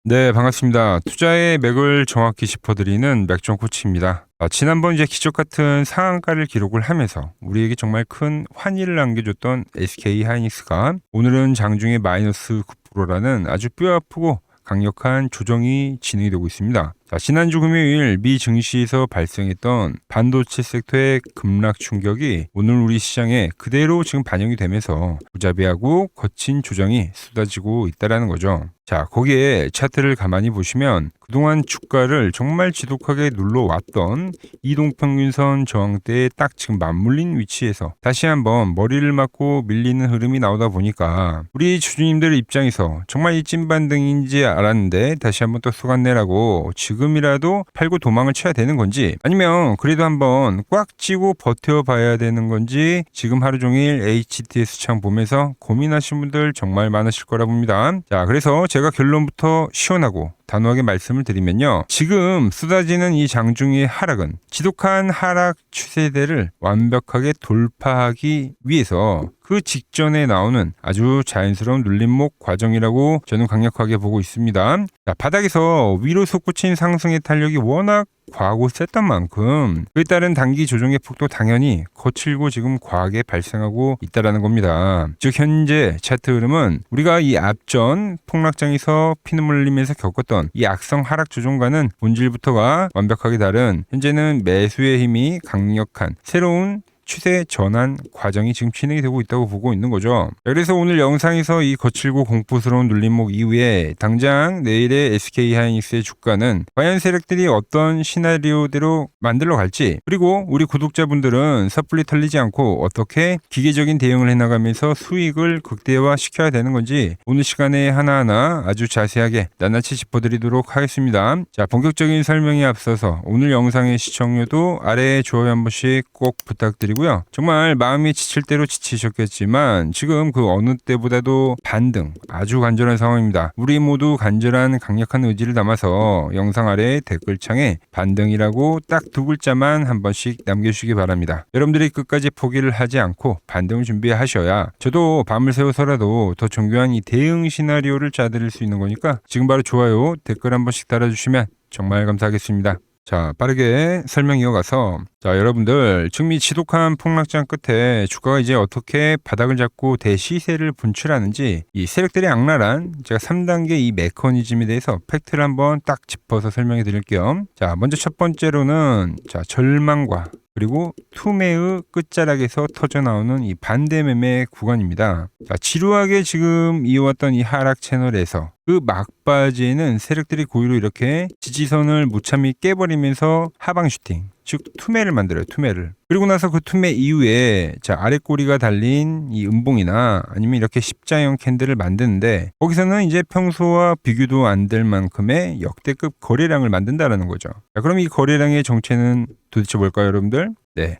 네, 반갑습니다. 투자의 맥을 정확히 짚어드리는 맥종 코치입니다. 지난번 이제 기적 같은 상한가를 기록을 하면서 우리에게 정말 큰 환희를 안겨줬던 SK 하이닉스가 오늘은 장중에 마이너스 9%라는 아주 뼈아프고 강력한 조정이 진행이 되고 있습니다. 지난주 금요일 미 증시에서 발생했던 반도체 섹터의 급락 충격이 오늘 우리 시장에 그대로 지금 반영이 되면서 무자비하고 거친 조정이 쏟아지고 있다는 거죠. 거기에 차트를 가만히 보시면 그동안 주가를 정말 지독하게 눌러왔던 이동평균선 저항대에 딱 지금 맞물린 위치에서 다시 한번 머리를 맞고 밀리는 흐름이 나오다 보니까 우리 주주님들 입장에서 정말 이 찐반등인지 알았는데 다시 한번 또 속았네라고 지금이라도 팔고 도망을 쳐야 되는 건지, 아니면 그래도 한번 꽉 쥐고 버텨봐야 되는 건지 지금 하루 종일 HTS 창 보면서 고민하시는 분들 정말 많으실 거라 봅니다. 그래서 제가 결론부터 시원하고 단호하게 말씀을 드리면요, 지금 쏟아지는 이 장중의 하락은 지독한 하락 추세대를 완벽하게 돌파하기 위해서 그 직전에 나오는 아주 자연스러운 눌림목 과정이라고 저는 강력하게 보고 있습니다. 바닥에서 위로 솟구친 상승의 탄력이 워낙 과하고 셌던 만큼 그에 따른 단기 조정의 폭도 당연히 거칠고 지금 과하게 발생하고 있다는 겁니다. 즉 현재 차트 흐름은 우리가 이 앞전 폭락장에서 피눈물 흘리면서 겪었던 이 악성 하락 조정과는 본질부터가 완벽하게 다른, 현재는 매수의 힘이 강력한 새로운 추세 전환 과정이 지금 진행이 되고 있다고 보고 있는 거죠. 그래서 오늘 영상에서 이 거칠고 공포스러운 눌림목 이후에 당장 내일의 SK 하이닉스의 주가는 과연 세력들이 어떤 시나리오대로 만들어 갈지, 그리고 우리 구독자분들은 섣불리 털리지 않고 어떻게 기계적인 대응을 해나가면서 수익을 극대화 시켜야 되는 건지 오늘 시간에 하나하나 아주 자세하게 낱낱이 짚어드리도록 하겠습니다. 본격적인 설명에 앞서서 오늘 영상의 시청료도 아래에 좋아요 한 번씩 꼭 부탁드리고요. 정말 마음이 지칠 대로 지치셨겠지만 지금 그 어느 때보다도 반등 아주 간절한 상황입니다. 우리 모두 간절한 강력한 의지를 담아서 영상 아래 댓글창에 반등이라고 딱 두 글자만 한 번씩 남겨주시기 바랍니다. 여러분들이 끝까지 포기를 하지 않고 반등을 준비하셔야 저도 밤을 새워서라도 더 정교한 이 대응 시나리오를 짜드릴 수 있는 거니까 지금 바로 좋아요, 댓글 한 번씩 달아주시면 정말 감사하겠습니다. 빠르게 설명 이어가서 여러분들, 지금 이 지독한 폭락장 끝에 주가가 이제 어떻게 바닥을 잡고 대시세를 분출하는지 이 세력들의 악랄한 제가 3단계 이 메커니즘에 대해서 팩트를 한번 딱 짚어서 설명해 드릴게요. 먼저 첫 번째로는 절망과 그리고 투매의 끝자락에서 터져나오는 이 반대 매매 구간입니다. 지루하게 지금 이어왔던 이 하락 채널에서 그 막바지에는 세력들이 고의로 이렇게 지지선을 무참히 깨버리면서 하방 슈팅, 즉 투매를 만들어요. 투매를. 그리고 나서 그 투매 이후에 아래 꼬리가 달린 이 음봉이나 아니면 이렇게 십자형 캔들을 만드는데, 거기서는 이제 평소와 비교도 안 될 만큼의 역대급 거래량을 만든다라는 거죠. 그럼 이 거래량의 정체는 도대체 뭘까요, 여러분들?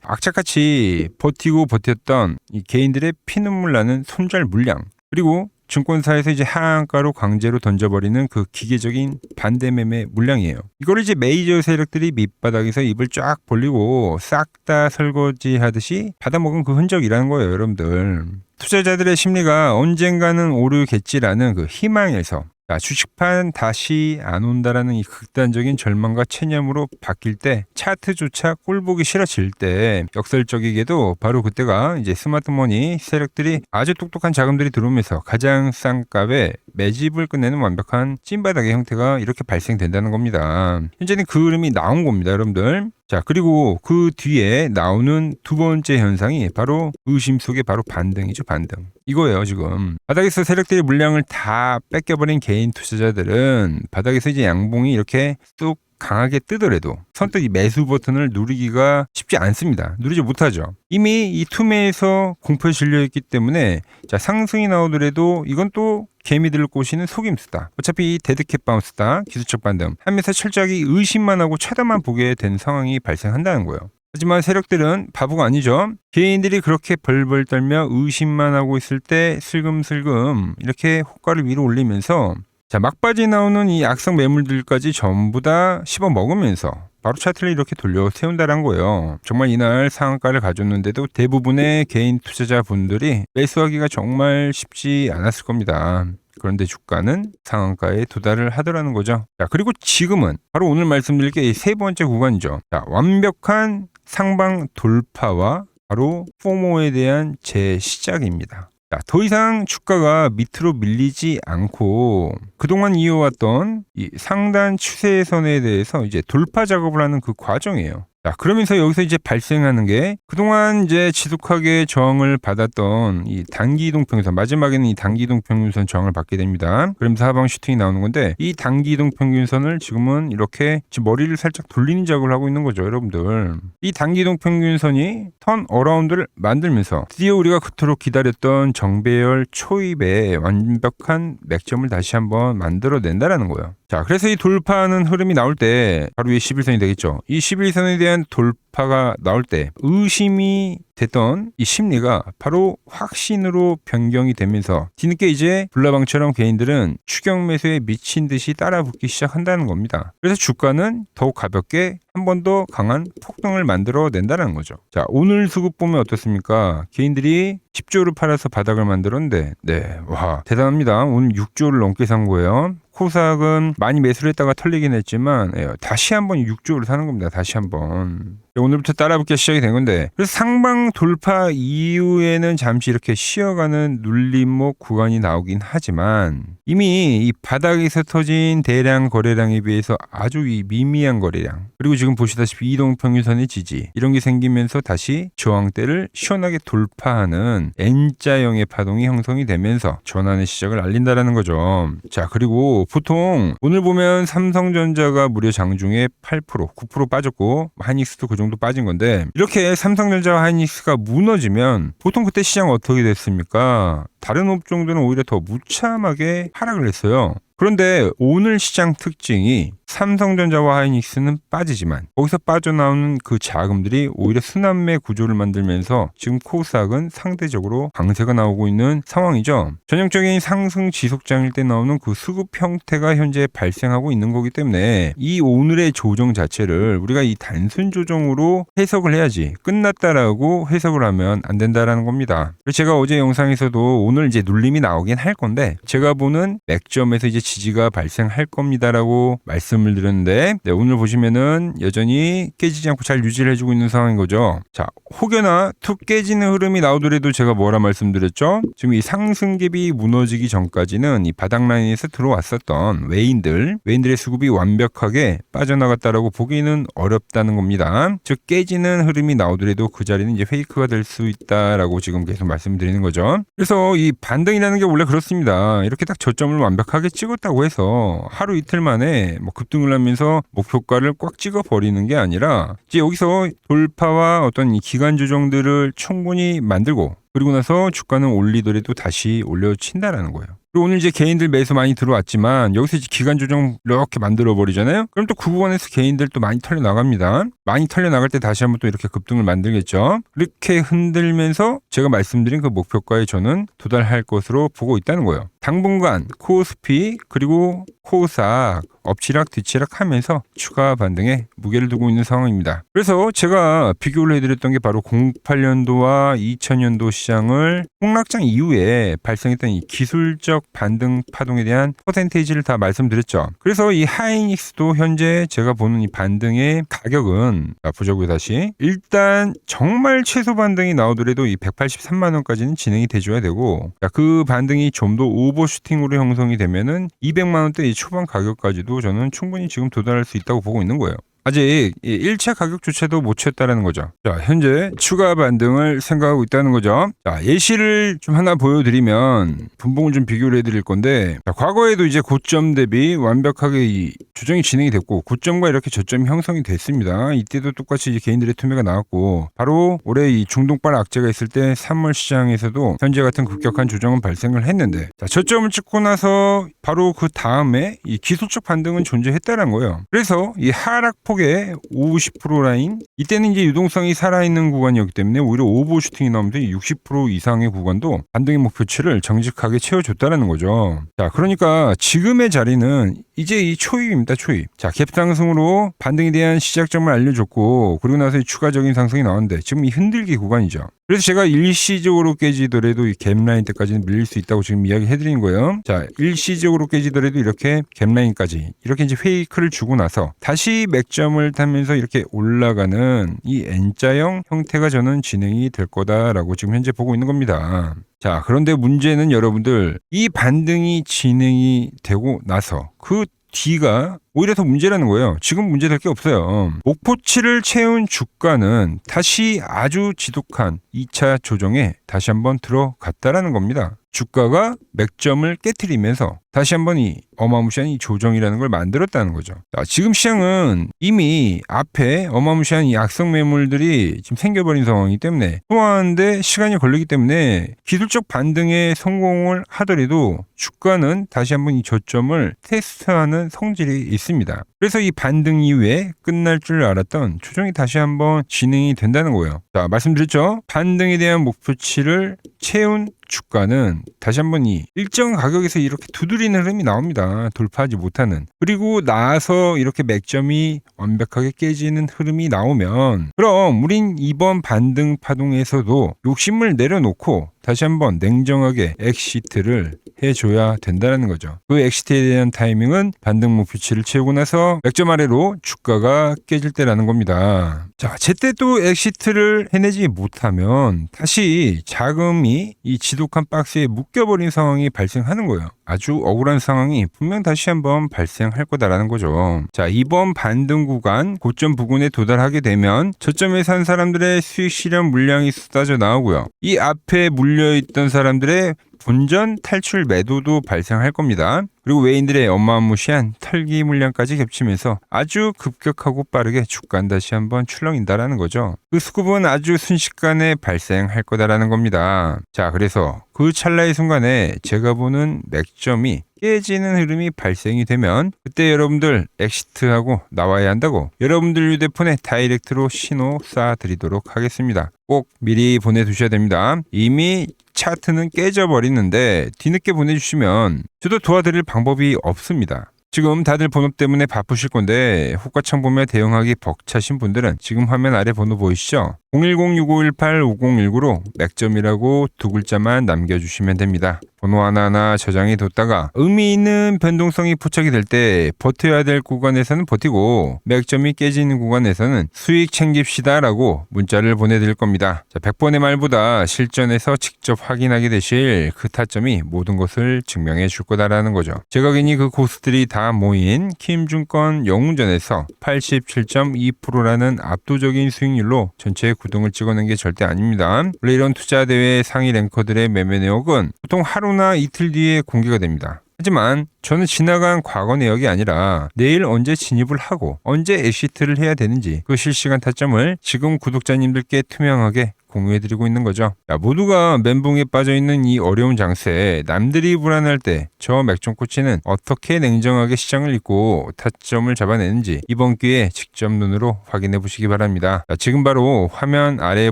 악착같이 버티고 버텼던 이 개인들의 피눈물 나는 손절 물량, 그리고 증권사에서 이제 하한가로 강제로 던져버리는 그 기계적인 반대 매매 물량이에요. 이걸 이제 메이저 세력들이 밑바닥에서 입을 쫙 벌리고 싹 다 설거지 하듯이 받아먹은 그 흔적이라는 거예요, 여러분들. 투자자들의 심리가 언젠가는 오르겠지라는 그 희망에서 주식판 다시 안 온다라는 이 극단적인 절망과 체념으로 바뀔 때, 차트조차 꼴보기 싫어질 때, 역설적이게도 바로 그때가 이제 스마트머니 세력들이 아주 똑똑한 자금들이 들어오면서 가장 싼 값에 매집을 끝내는 완벽한 찐바닥의 형태가 이렇게 발생된다는 겁니다. 현재는 그 흐름이 나온 겁니다, 여러분들. 그리고 그 뒤에 나오는 두 번째 현상이 바로 의심 속의 바로 반등이죠, 반등. 이거예요, 지금. 바닥에서 세력들이 물량을 다 뺏겨버린 개인 투자자들은 바닥에서 이제 양봉이 이렇게 쑥 강하게 뜨더라도 선뜻 이 매수 버튼을 누르기가 쉽지 않습니다. 누르지 못하죠. 이미 이 투매에서 공포에 질려있기 때문에 상승이 나오더라도 이건 또 개미들을 꼬시는 속임수다. 어차피 데드캣 바운스다. 기술적 반등 하면서 철저하게 의심만 하고 쳐다만 보게 된 상황이 발생한다는 거예요. 하지만 세력들은 바보가 아니죠. 개인들이 그렇게 벌벌 떨며 의심만 하고 있을 때 슬금슬금 이렇게 호가를 위로 올리면서 막바지에 나오는 이 악성 매물들까지 전부 다 씹어 먹으면서 바로 차트를 이렇게 돌려 세운다는 거예요. 정말 이날 상한가를 가졌는데도 대부분의 개인 투자자분들이 매수하기가 정말 쉽지 않았을 겁니다. 그런데 주가는 상한가에 도달을 하더라는 거죠. 자, 그리고 지금은 바로 오늘 말씀드릴 게 세 번째 구간이죠. 자, 완벽한 상방 돌파와 바로 포모에 대한 재시작입니다. 자, 더 이상 주가가 밑으로 밀리지 않고 그동안 이어왔던 이 상단 추세선에 대해서 이제 돌파 작업을 하는 그 과정이에요. 자, 그러면서 여기서 이제 발생하는 게 그동안 이제 지속하게 저항을 받았던 이 단기 이동평균선, 마지막에는 이 단기 이동평균선 저항을 받게 됩니다. 그러면서 하방 슈팅이 나오는 건데 이 단기 이동평균선을 지금은 이렇게 지금 머리를 살짝 돌리는 작업을 하고 있는 거죠, 여러분들. 이 단기 이동평균선이 턴 어라운드를 만들면서 드디어 우리가 그토록 기다렸던 정배열 초입에 완벽한 맥점을 다시 한번 만들어낸다라는 거예요. 자, 그래서 이 돌파하는 흐름이 나올 때 바로 이 11선이 되겠죠. 이 11선에 대한 돌파가 나올 때 의심이 됐던 이 심리가 바로 확신으로 변경이 되면서 뒤늦게 이제 불나방처럼 개인들은 추격 매수에 미친 듯이 따라붙기 시작한다는 겁니다. 그래서 주가는 더욱 가볍게 한 번 더 강한 폭등을 만들어낸다는 거죠. 자, 오늘 수급 보면 어떻습니까? 개인들이 10조를 팔아서 바닥을 만들었는데 네, 와 대단합니다. 오늘 6조를 넘게 산 거예요. 코스닥은 많이 매수를 했다가 털리긴 했지만 다시 한번 6조를 사는 겁니다. 다시 한번. 오늘부터 따라붙기 시작이 된 건데 그래서 상방 돌파 이후에는 잠시 이렇게 쉬어가는 눌림목 구간이 나오긴 하지만 이미 이 바닥에서 터진 대량 거래량에 비해서 아주 이 미미한 거래량 그리고 지금 보시다시피 이동평균선의 지지 이런 게 생기면서 다시 저항대를 시원하게 돌파하는 N자형의 파동이 형성이 되면서 전환의 시작을 알린다라는 거죠. 자, 그리고 보통 오늘 보면 삼성전자가 무려 장중에 8%, 9% 빠졌고 하이닉스도 그 정도 빠진 건데 이렇게 삼성전자와 하이닉스가 무너지면 보통 그때 시장 어떻게 됐습니까? 다른 업종들은 오히려 더 무참하게 하락을 했어요. 그런데 오늘 시장 특징이 삼성전자와 하이닉스는 빠지지만 거기서 빠져나오는 그 자금들이 오히려 순환매 구조를 만들면서 지금 코스닥은 상대적으로 강세가 나오고 있는 상황이죠. 전형적인 상승 지속장일 때 나오는 그 수급 형태가 현재 발생하고 있는 거기 때문에 이 오늘의 조정 자체를 우리가 이 단순 조정으로 해석을 해야지 끝났다라고 해석을 하면 안 된다라는 겁니다. 그래서 제가 어제 영상에서도 오늘 이제 눌림이 나오긴 할 건데 제가 보는 맥점에서 이제 지지가 발생할 겁니다라고 말씀을 드렸는데 오늘 보시면은 여전히 깨지지 않고 잘 유지를 해주고 있는 상황인 거죠. 자, 혹여나 툭 깨지는 흐름이 나오더라도 제가 뭐라 말씀드렸죠? 지금 이 상승갭이 무너지기 전까지는 이 바닥 라인에서 들어왔었던 외인들의 수급이 완벽하게 빠져나갔다라고 보기는 어렵다는 겁니다. 즉 깨지는 흐름이 나오더라도 그 자리는 이제 페이크가 될 수 있다라고 지금 계속 말씀드리는 거죠. 그래서 이 반등이라는 게 원래 그렇습니다. 이렇게 딱 저점을 완벽하게 찍었다고 해서 하루 이틀 만에 뭐 급등을 하면서 목표가를 꽉 찍어 버리는 게 아니라 이제 여기서 돌파와 어떤 이 기간 조정들을 충분히 만들고 그리고 나서 주가는 올리더라도 다시 올려친다라는 거예요. 그리고 오늘 이제 개인들 매수 많이 들어왔지만 여기서 이제 기간 조정 이렇게 만들어 버리잖아요. 그럼 또 그 구간에서 개인들 또 많이 털려 나갑니다. 많이 털려 나갈 때 다시 한번 또 이렇게 급등을 만들겠죠. 이렇게 흔들면서 제가 말씀드린 그 목표가에 저는 도달할 것으로 보고 있다는 거예요. 당분간 코스피 그리고 코스닥 엎치락 뒤치락 하면서 추가 반등에 무게를 두고 있는 상황입니다. 그래서 제가 비교를 해드렸던 게 바로 08년도와 2000년도 시장을 폭락장 이후에 발생했던 이 기술적 반등 파동에 대한 퍼센테이지를 다 말씀드렸죠. 그래서 이 하이닉스도 현재 제가 보는 이 반등의 가격은 보자고요. 다시 일단 정말 최소 반등이 나오더라도 이 183만 원까지는 진행이 돼줘야 되고 그 반등이 좀 더 오버슈팅으로 형성이 되면은 200만 원대 초반 가격까지도 저는 충분히 지금 도달할 수 있다고 보고 있는 거예요. 아직 1차 가격조차도 못 쳤다라는 거죠. 자, 현재 추가 반등을 생각하고 있다는 거죠. 자, 예시를 좀 하나 보여드리면 분봉을 좀 비교를 해드릴 건데 자, 과거에도 이제 고점 대비 완벽하게 이 조정이 진행이 됐고 고점과 이렇게 저점이 형성이 됐습니다. 이때도 똑같이 이제 개인들의 투매가 나왔고 바로 올해 이 중동발 악재가 있을 때 3월 시장에서도 현재 같은 급격한 조정은 발생을 했는데 자, 저점을 찍고 나서 바로 그 다음에 이 기술적 반등은 존재했다는 거예요. 그래서 이 하락폭 50% 라인 이때는 이제 유동성이 살아있는 구간이었기 때문에 오히려 오버슈팅이 나오면서 60% 이상의 구간도 반등의 목표치를 정직하게 채워줬다는 거죠. 자, 그러니까 지금의 자리는 이제 이 초입입니다. 있습니다. 초입. 자, 갭 상승으로 반등에 대한 시작점을 알려줬고, 그리고 나서 추가적인 상승이 나왔는데 지금 이 흔들기 구간이죠. 그래서 제가 일시적으로 깨지더라도 이 갭라인 때까지는 밀릴 수 있다고 지금 이야기해드린 거예요. 자, 일시적으로 깨지더라도 이렇게 갭라인까지 이렇게 이제 페이크를 주고 나서 다시 맥점을 타면서 이렇게 올라가는 이 N자형 형태가 저는 진행이 될 거다라고 지금 현재 보고 있는 겁니다. 자, 그런데 문제는 여러분들 이 반등이 진행이 되고 나서 그 뒤가 오히려 더 문제라는 거예요. 지금 문제될 게 없어요. 목표치를 채운 주가는 다시 아주 지독한 2차 조정에 다시 한번 들어갔다라는 겁니다. 주가가 맥점을 깨트리면서 다시 한번 이 어마무시한 이 조정이라는 걸 만들었다는 거죠. 자, 지금 시장은 이미 앞에 어마무시한 이 악성 매물들이 지금 생겨버린 상황이기 때문에 소화하는데 시간이 걸리기 때문에 기술적 반등에 성공을 하더라도 주가는 다시 한번 이 저점을 테스트하는 성질이 있습니다. 그래서 이 반등 이후에 끝날 줄 알았던 조정이 다시 한번 진행이 된다는 거예요. 자, 말씀드렸죠? 반등에 대한 목표치를 채운 주가는 다시 한번 이 일정 가격에서 이렇게 두드리는 흐름이 나옵니다. 돌파하지 못하는. 그리고 나서 이렇게 맥점이 완벽하게 깨지는 흐름이 나오면 그럼 우린 이번 반등 파동에서도 욕심을 내려놓고 다시 한번 냉정하게 엑시트를 해줘야 된다는 거죠. 그 엑시트에 대한 타이밍은 반등 목표치를 채우고 나서 맥점 아래로 주가가 깨질 때라는 겁니다. 자, 제때 또 엑시트를 해내지 못하면 다시 자금이 이 지독한 박스에 묶여버린 상황이 발생하는 거예요. 아주 억울한 상황이 분명 다시 한번 발생할 거다라는 거죠. 자, 이번 반등 구간 고점 부근에 도달하게 되면 저점에 산 사람들의 수익 실현 물량이 쏟아져 나오고요. 이 앞에 물려있던 사람들의 본전 탈출 매도도 발생할 겁니다. 그리고 외인들의 어마무시한 털기 물량까지 겹치면서 아주 급격하고 빠르게 주가는 다시 한번 출렁인다라는 거죠. 그 스쿱은 아주 순식간에 발생할 거다라는 겁니다. 자, 그래서 그 찰나의 순간에 제가 보는 맥점이 깨지는 흐름이 발생이 되면 그때 여러분들 엑시트하고 나와야 한다고 여러분들 휴대폰에 다이렉트로 신호 쏴드리도록 하겠습니다. 꼭 미리 보내두셔야 됩니다. 이미 차트는 깨져버리는데 뒤늦게 보내주시면 저도 도와드릴 방법이 없습니다. 지금 다들 번호 때문에 바쁘실 건데 호가창 보며 대응하기 벅차신 분들은 지금 화면 아래 번호 보이시죠? 010-6518-5019로 맥점이라고 두 글자만 남겨주시면 됩니다. 번호 하나하나 저장해 뒀다가 의미 있는 변동성이 포착이 될 때 버텨야 될 구간에서는 버티고 맥점이 깨지는 구간에서는 수익 챙깁시다 라고 문자를 보내드릴 겁니다. 자, 100번의 말보다 실전에서 직접 확인하게 되실 그 타점이 모든 것을 증명해 줄 거다라는 거죠. 제가 괜히 그 고수들이 다 모인 킴증권 영웅전에서 87.2%라는 압도적인 수익률로 전체 구동을 찍어낸 게 절대 아닙니다. 원래 이런 투자 대회 상위 랭커들의 매매 내역은 보통 하루나 이틀 뒤에 공개가 됩니다. 하지만 저는 지나간 과거 내역이 아니라 내일 언제 진입을 하고 언제 엑시트를 해야 되는지 그 실시간 타점을 지금 구독자님들께 투명하게 공유해드리고 있는 거죠. 야, 모두가 멘붕에 빠져있는 이 어려운 장세에 남들이 불안할 때 저 맥종코치는 어떻게 냉정하게 시장을 읽고 타점을 잡아내는지 이번 기회에 직접 눈으로 확인해 보시기 바랍니다. 자, 지금 바로 화면 아래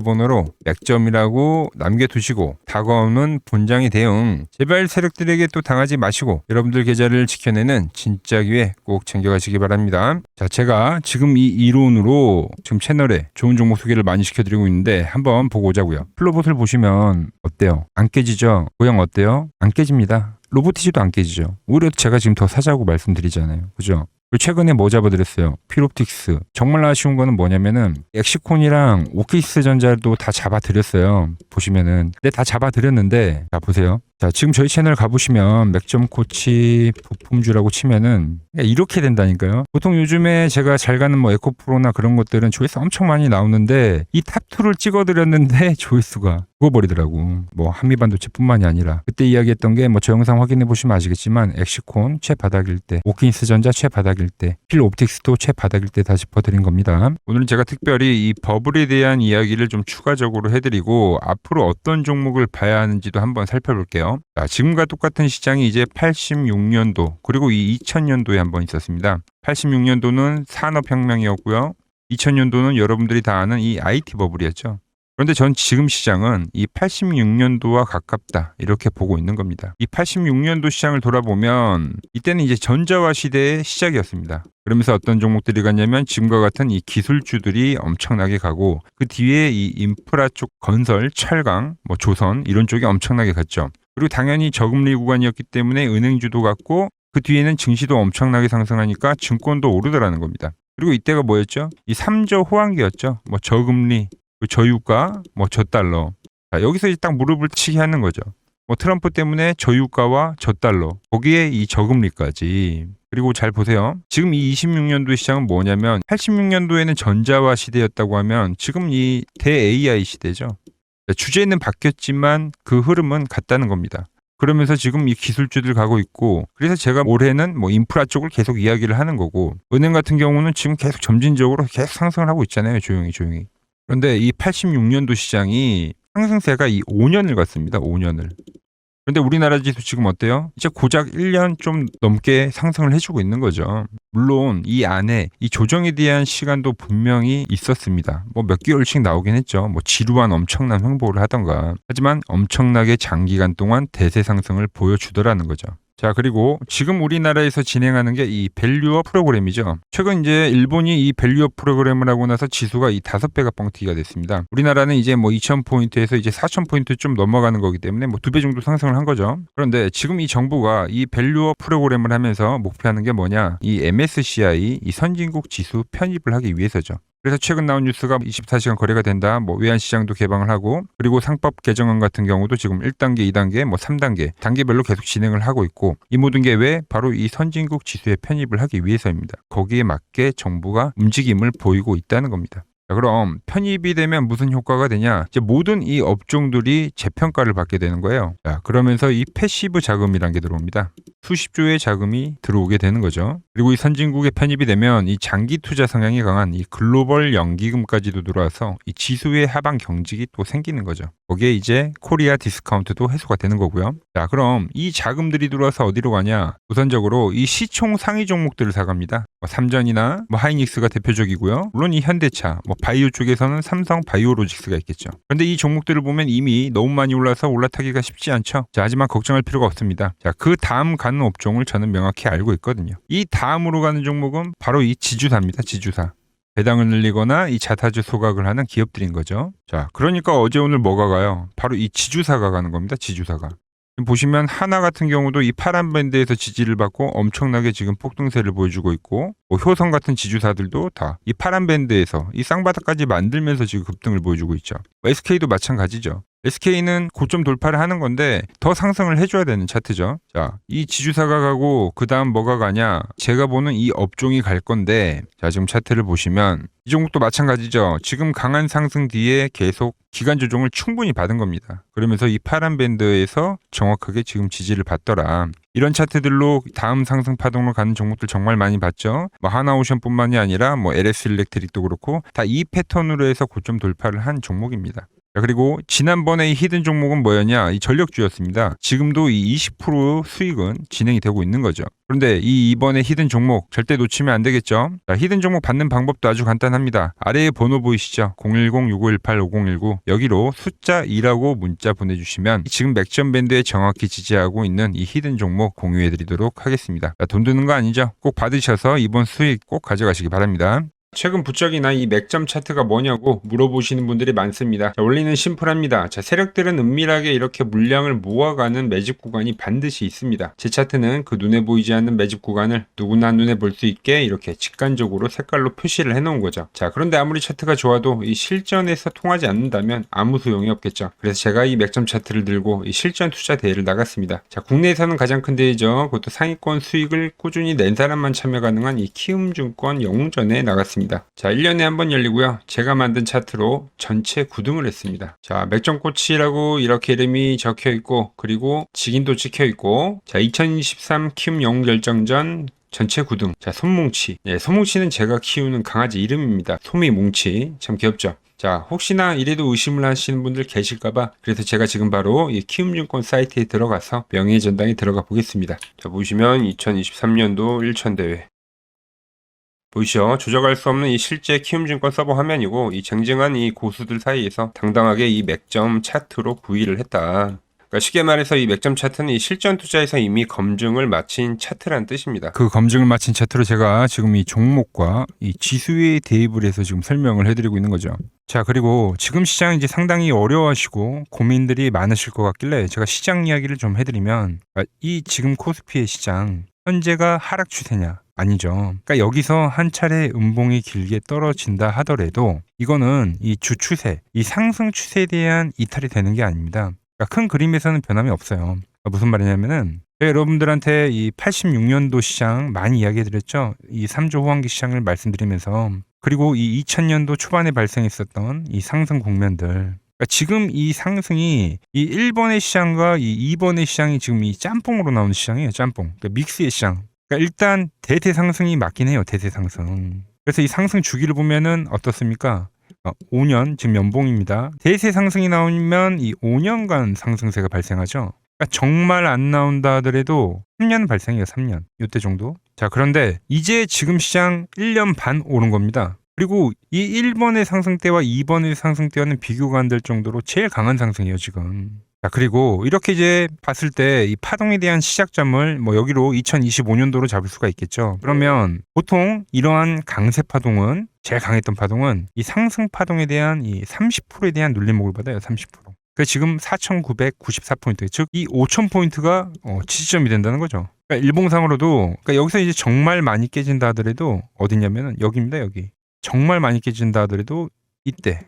번호로 맥점이라고 남겨두시고 다가오는 본장의 대응 제발 세력들에게 또 당하지 마시고 여러분들 계좌를 지켜내는 진짜 기회 꼭 챙겨가시기 바랍니다. 자, 제가 지금 이 이론으로 지금 채널에 좋은 종목 소개를 많이 시켜드리고 있는데 한번 보고 오자고요. 플로봇을 보시면 어때요? 안 깨지죠? 모양 어때요? 안 깨집니다. 로보티지도 안 깨지죠. 오히려 제가 지금 더 사자고 말씀드리잖아요. 그죠? 최근에 뭐 잡아드렸어요? 필옵틱스. 정말 아쉬운 거는 뭐냐면은 엑시콘이랑 오키스 전자도 다 잡아드렸어요. 보시면은. 근데 다 잡아드렸는데 자 보세요. 자, 지금 저희 채널 가보시면 맥점 코치 부품주라고 치면은 이렇게 된다니까요. 보통 요즘에 제가 잘 가는 뭐 에코프로나 그런 것들은 조회수 엄청 많이 나오는데 이 탑2를 찍어드렸는데 조회수가 죽어버리더라고. 뭐 한미반도체뿐만이 아니라 그때 이야기했던 게 뭐 저 영상 확인해 보시면 아시겠지만 엑시콘 최바닥일 때, 오킨스 전자 최바닥일 때, 필옵틱스도 최바닥일 때 다 짚어드린 겁니다. 오늘은 제가 특별히 이 버블에 대한 이야기를 좀 추가적으로 해드리고 앞으로 어떤 종목을 봐야 하는지도 한번 살펴볼게요. 자, 지금과 똑같은 시장이 이제 86년도 그리고 이 2000년도에 한번 있었습니다. 86년도는 산업혁명이었고요. 2000년도는 여러분들이 다 아는 이 IT 버블이었죠. 그런데 전 지금 시장은 이 86년도와 가깝다 이렇게 보고 있는 겁니다. 이 86년도 시장을 돌아보면 이때는 이제 전자화 시대의 시작이었습니다. 그러면서 어떤 종목들이 갔냐면 지금과 같은 이 기술주들이 엄청나게 가고 그 뒤에 이 인프라 쪽 건설, 철강, 뭐 조선 이런 쪽이 엄청나게 갔죠. 그리고 당연히 저금리 구간이었기 때문에 은행주도 갔고 그 뒤에는 증시도 엄청나게 상승하니까 증권도 오르더라는 겁니다. 그리고 이때가 뭐였죠? 이 3조 호황기였죠. 뭐 저금리, 저유가, 뭐 저달러. 자, 여기서 이제 딱 무릎을 치게 하는 거죠. 뭐 트럼프 때문에 저유가와 저달러, 거기에 이 저금리까지. 그리고 잘 보세요. 지금 이 26년도 시장은 뭐냐면 86년도에는 전자화 시대였다고 하면 지금 이 대 AI 시대죠. 주제는 바뀌었지만 그 흐름은 같다는 겁니다. 그러면서 지금 이 기술주들 가고 있고, 그래서 제가 올해는 뭐 인프라 쪽을 계속 이야기를 하는 거고, 은행 같은 경우는 지금 계속 점진적으로 계속 상승을 하고 있잖아요. 조용히. 그런데 이 86년도 시장이 상승세가 이 5년을 갔습니다. 5년을. 그런데 우리나라 지수 지금 어때요? 이제 고작 1년 좀 넘게 상승을 해주고 있는 거죠. 물론 이 안에 이 조정에 대한 시간도 분명히 있었습니다. 뭐 몇 개월씩 나오긴 했죠. 뭐 지루한 엄청난 횡보를 하던가. 하지만 엄청나게 장기간 동안 대세 상승을 보여주더라는 거죠. 자, 그리고 지금 우리나라에서 진행하는 게 이 밸류업 프로그램이죠. 최근 이제 일본이 이 밸류업 프로그램을 하고 나서 지수가 이 5배가 뻥튀기가 됐습니다. 우리나라는 이제 뭐 2,000포인트에서 이제 4,000포인트 좀 넘어가는 거기 때문에 뭐 2배 정도 상승을 한 거죠. 그런데 지금 이 정부가 이 밸류업 프로그램을 하면서 목표하는 게 뭐냐? 이 MSCI 이 선진국 지수 편입을 하기 위해서죠. 그래서 최근 나온 뉴스가 24시간 거래가 된다. 뭐 외환시장도 개방을 하고, 그리고 상법 개정안 같은 경우도 지금 1단계, 2단계, 뭐 3단계 단계별로 계속 진행을 하고 있고, 이 모든 게 왜? 바로 이 선진국 지수에 편입을 하기 위해서입니다. 거기에 맞게 정부가 움직임을 보이고 있다는 겁니다. 자, 그럼 편입이 되면 무슨 효과가 되냐? 이제 모든 이 업종들이 재평가를 받게 되는 거예요. 자, 그러면서 이 패시브 자금이란 게 들어옵니다. 수십조의 자금이 들어오게 되는 거죠. 그리고 이 선진국에 편입이 되면 이 장기 투자 성향이 강한 이 글로벌 연기금까지도 들어와서 이 지수의 하방 경직이 또 생기는 거죠. 거기에 이제 코리아 디스카운트도 해소가 되는 거고요. 자, 그럼 이 자금들이 들어와서 어디로 가냐? 우선적으로 이 시총 상위 종목들을 사갑니다. 뭐 삼전이나 뭐 하이닉스가 대표적이고요. 물론 이 현대차, 뭐 바이오 쪽에서는 삼성 바이오로직스가 있겠죠. 그런데 이 종목들을 보면 이미 너무 많이 올라서 올라타기가 쉽지 않죠. 자, 하지만 걱정할 필요가 없습니다. 자, 그 다음 가는 업종을 저는 명확히 알고 있거든요. 이 다음으로 가는 종목은 바로 이 지주사입니다. 지주사. 배당을 늘리거나 이 자사주 소각을 하는 기업들인 거죠. 자, 그러니까 어제 오늘 뭐가 가요? 바로 이 지주사가 가는 겁니다. 지주사가. 보시면 하나 같은 경우도 이 파란 밴드에서 지지를 받고 엄청나게 지금 폭등세를 보여주고 있고, 뭐 효성 같은 지주사들도 다 이 파란 밴드에서 이 쌍바닥까지 만들면서 지금 급등을 보여주고 있죠. SK도 마찬가지죠. SK는 고점 돌파를 하는 건데 더 상승을 해줘야 되는 차트죠. 자, 이 지주사가 가고 그 다음 뭐가 가냐? 제가 보는 이 업종이 갈 건데, 자, 지금 차트를 보시면 이 종목도 마찬가지죠. 지금 강한 상승 뒤에 계속 기간 조정을 충분히 받은 겁니다. 그러면서 이 파란 밴드에서 정확하게 지금 지지를 받더라. 이런 차트들로 다음 상승 파동으로 가는 종목들 정말 많이 봤죠. 뭐 하나오션뿐만이 아니라 뭐 LS 일렉트릭도 그렇고 다 이 패턴으로 해서 고점 돌파를 한 종목입니다. 자, 그리고 지난번에 이 히든 종목은 뭐였냐? 이 전력주였습니다. 지금도 이 20% 수익은 진행이 되고 있는 거죠. 그런데 이번에 히든 종목 절대 놓치면 안 되겠죠? 자, 히든 종목 받는 방법도 아주 간단합니다. 아래에 번호 보이시죠? 010-6518-5019 여기로 숫자 2라고 문자 보내주시면 지금 맥점 밴드에 정확히 지지하고 있는 이 히든 종목 공유해드리도록 하겠습니다. 자, 돈 드는 거 아니죠? 꼭 받으셔서 이번 수익 꼭 가져가시기 바랍니다. 최근 부적이나 이 맥점 차트가 뭐냐고 물어보시는 분들이 많습니다. 자, 원리는 심플합니다. 자, 세력들은 은밀하게 이렇게 물량을 모아가는 매집 구간이 반드시 있습니다. 제 차트는 그 눈에 보이지 않는 매집 구간을 누구나 눈에 볼 수 있게 이렇게 직관적으로 색깔로 표시를 해놓은 거죠. 자, 그런데 아무리 차트가 좋아도 이 실전에서 통하지 않는다면 아무 소용이 없겠죠. 그래서 제가 이 맥점 차트를 들고 이 실전 투자 대회를 나갔습니다. 자, 국내에서는 가장 큰 대회죠. 그것도 상위권 수익을 꾸준히 낸 사람만 참여 가능한 이 키움증권 영웅전에 나갔습니다. 자, 1년에 한 번 열리고요. 제가 만든 차트로 전체 9등을 했습니다. 자, 맥점꽃이라고 이렇게 이름이 적혀 있고, 그리고 직인도 찍혀 있고, 자, 2023 키움 영웅 결정전 전체 9등. 자, 솜뭉치. 예, 솜뭉치는 제가 키우는 강아지 이름입니다. 솜이뭉치. 참 귀엽죠? 자, 혹시나 이래도 의심을 하시는 분들 계실까봐 그래서 제가 지금 바로 이 키움증권 사이트에 들어가서 명예의 전당에 들어가 보겠습니다. 자, 보시면 2023년도 1천 대회. 보이시죠? 조작할 수 없는 이 실제 키움증권 서버 화면이고 이 쟁쟁한 이 고수들 사이에서 당당하게 이 맥점 차트로 구위를 했다. 그러니까 쉽게 말해서 이 맥점 차트는 이 실전 투자에서 이미 검증을 마친 차트라는 뜻입니다. 그 검증을 마친 차트로 제가 지금 이 종목과 이 지수에 대입을 해서 지금 설명을 해드리고 있는 거죠. 자, 그리고 지금 시장 이제 상당히 어려워하시고 고민들이 많으실 것 같길래 제가 시장 이야기를 좀 해드리면 이 지금 코스피의 시장 현재가 하락 추세냐? 아니죠. 그러니까 여기서 한 차례 음봉이 길게 떨어진다 하더라도 이거는 이 주 추세, 이 상승 추세에 대한 이탈이 되는 게 아닙니다. 그러니까 큰 그림에서는 변함이 없어요. 그러니까 무슨 말이냐면은 여러분들한테 이 86년도 시장 많이 이야기해드렸죠. 이 3조 호황기 시장을 말씀드리면서 그리고 이 2000년도 초반에 발생했었던 이 상승 국면들. 그러니까 지금 이 상승이 이 1번의 시장과 이 2번의 시장이 지금 이 짬뽕으로 나오는 시장이에요. 짬뽕. 그러니까 믹스의 시장. 그러니까 일단 대세 상승이 맞긴 해요. 대세 상승. 그래서 이 상승 주기를 보면은 어떻습니까? 5년 지금 연봉입니다. 대세 상승이 나오면 이 5년간 상승세가 발생하죠. 그러니까 정말 안 나온다 하더라도 3년 발생해요. 3년. 이때 정도. 자, 그런데 이제 지금 시장 1년 반 오른 겁니다. 그리고 이 1번의 상승 때와 2번의 상승 때와는 비교가 안 될 정도로 제일 강한 상승이에요, 지금. 자, 그리고 이렇게 이제 봤을 때 이 파동에 대한 시작점을 뭐 여기로 2025년도로 잡을 수가 있겠죠. 그러면 보통 이러한 강세 파동은 제일 강했던 파동은 이 상승 파동에 대한 이 30%에 대한 눌림목을 받아요. 30%. 그 지금 4,994포인트, 즉 이 5,000포인트가 지지점이 된다는 거죠. 그러니까 일봉상으로도 그러니까 여기서 이제 정말 많이 깨진다 하더라도 어디냐면은 여기입니다. 여기. 정말 많이 깨진다 하더라도 이때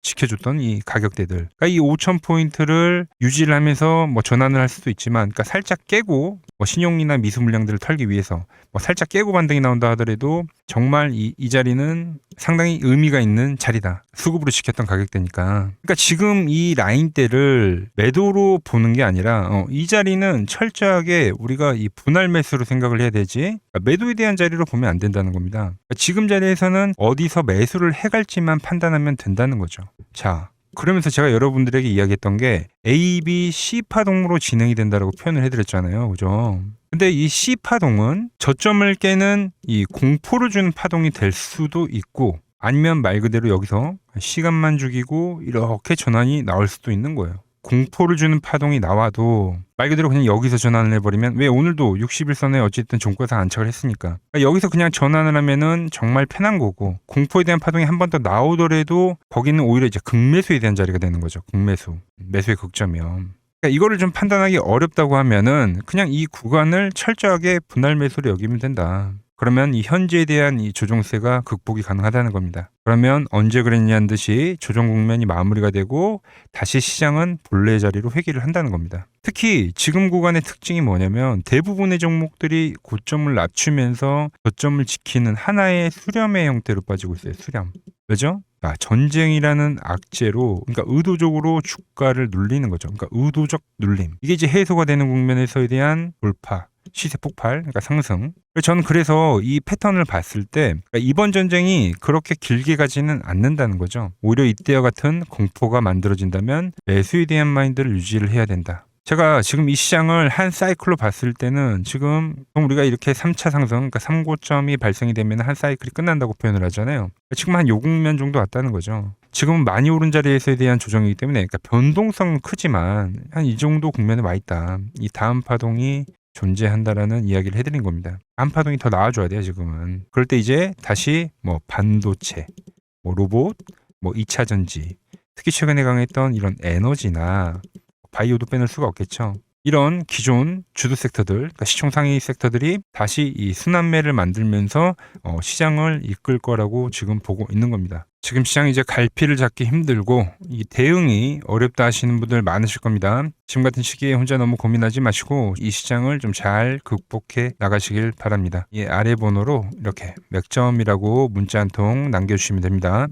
지켜줬던 이 가격대들. 그러니까 이 5,000포인트를 유지를 하면서 뭐 전환을 할 수도 있지만, 그러니까 살짝 깨고 뭐 신용이나 미수 물량들을 털기 위해서 뭐 살짝 깨고 반등이 나온다 하더라도 정말 이 자리는 상당히 의미가 있는 자리다. 수급으로 지켰던 가격대니까. 그러니까 지금 이 라인대를 매도로 보는 게 아니라 이 자리는 철저하게 우리가 이 분할 매수로 생각을 해야 되지, 그러니까 매도에 대한 자리로 보면 안 된다는 겁니다. 그러니까 지금 자리에서는 어디서 매수를 해갈지만 판단하면 된다는 거죠. 자, 그러면서 제가 여러분들에게 이야기했던 게 A, B, C 파동으로 진행이 된다라고 표현을 해드렸잖아요. 그죠? 근데 이 C 파동은 저점을 깨는 이 공포를 주는 파동이 될 수도 있고, 아니면 말 그대로 여기서 시간만 죽이고 이렇게 전환이 나올 수도 있는 거예요. 공포를 주는 파동이 나와도 말 그대로 그냥 여기서 전환을 해버리면, 왜 오늘도 60일선에 어쨌든 종가상 안착을 했으니까, 그러니까 여기서 그냥 전환을 하면은 정말 편한 거고, 공포에 대한 파동이 한 번 더 나오더라도 거기는 오히려 이제 극매수에 대한 자리가 되는 거죠. 극매수, 매수의 극점이요. 그러니까 이거를 좀 판단하기 어렵다고 하면은 그냥 이 구간을 철저하게 분할 매수로 여기면 된다. 그러면 이 현재에 대한 이 조정세가 극복이 가능하다는 겁니다. 그러면 언제 그랬냐는 듯이 조정 국면이 마무리가 되고 다시 시장은 본래의 자리로 회귀를 한다는 겁니다. 특히 지금 구간의 특징이 뭐냐면 대부분의 종목들이 고점을 낮추면서 저점을 지키는 하나의 수렴의 형태로 빠지고 있어요. 수렴. 왜죠? 전쟁이라는 악재로, 그러니까 의도적으로 주가를 눌리는 거죠. 그러니까 의도적 눌림. 이게 이제 해소가 되는 국면에서에 대한 돌파, 시세 폭발, 그러니까 상승. 저는 그래서 이 패턴을 봤을 때 그러니까 이번 전쟁이 그렇게 길게 가지는 않는다는 거죠. 오히려 이때와 같은 공포가 만들어진다면 매수에 대한 마인드를 유지를 해야 된다. 제가 지금 이 시장을 한 사이클로 봤을 때는 지금 우리가 이렇게 3차 상승, 그러니까 3고점이 발생이 되면 한 사이클이 끝난다고 표현을 하잖아요. 지금 한 요 국면 정도 왔다는 거죠. 지금은 많이 오른 자리에서에 대한 조정이기 때문에, 그러니까 변동성은 크지만 한 이 정도 국면에 와 있다. 이 다음 파동이 존재한다라는 이야기를 해드린 겁니다. 다음 파동이 더 나와줘야 돼요, 지금은. 그럴 때 이제 다시 뭐 반도체, 뭐 로봇, 뭐 2차 전지, 특히 최근에 강했던 이런 에너지나 바이오도 빼놓을 수가 없겠죠. 이런 기존 주도 섹터들, 그러니까 시총 상위 섹터들이 다시 이 순환매를 만들면서 시장을 이끌 거라고 지금 보고 있는 겁니다. 지금 시장이 이제 갈피를 잡기 힘들고 이 대응이 어렵다 하시는 분들 많으실 겁니다. 지금 같은 시기에 혼자 너무 고민하지 마시고 이 시장을 좀 잘 극복해 나가시길 바랍니다. 이 아래 번호로 이렇게 맥점이라고 문자 한 통 남겨주시면 됩니다.